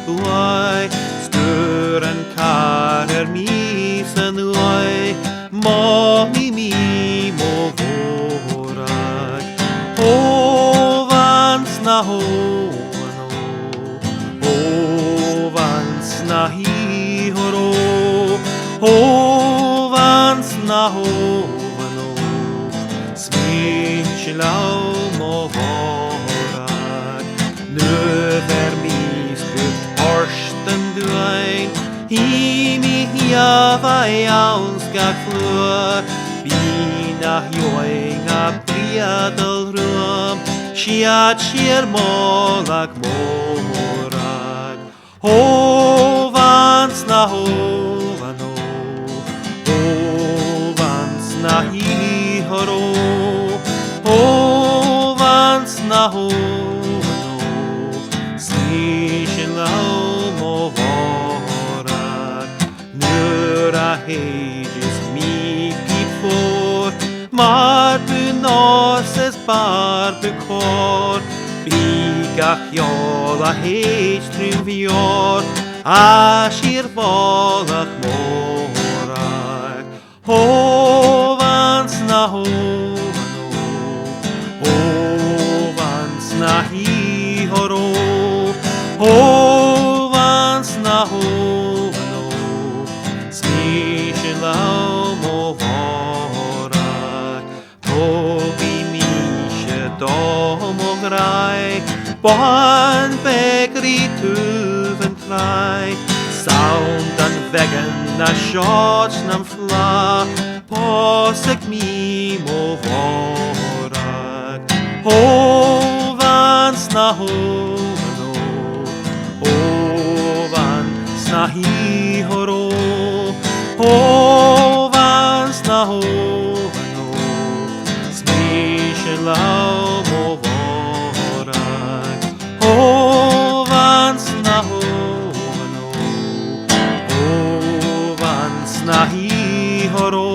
buai, sturen karer misen uai, mi mo vorak. Hovansna hovano, hovansna hihoro, hovansna hovano, sminchilau mo vorak. Növer misbrukt orsten duain, himi hiava jaunska klur, bina joinga priadal rum, shiat shir molak morak. Hovansna hovano, hovansna hihoro, hovansna hovano, snishin lau mo vorak. Nura heges mi pipor, marbu noses barbu kor, bigach jola hege triumvior, ashir volach morak. Hovansna hovano, hovansna hihoro, hovansna hovano, snishin lau mo vorak. Tobi mishe domograi, bohan begri tuven trai, soundan vägen na shortsnam fla, posek mi mo vorak. Hovansna hovano, hovansna hihoro, hovansna hovano, smishin lau mo vorak. Hovansna hovano, hovansna hihoro,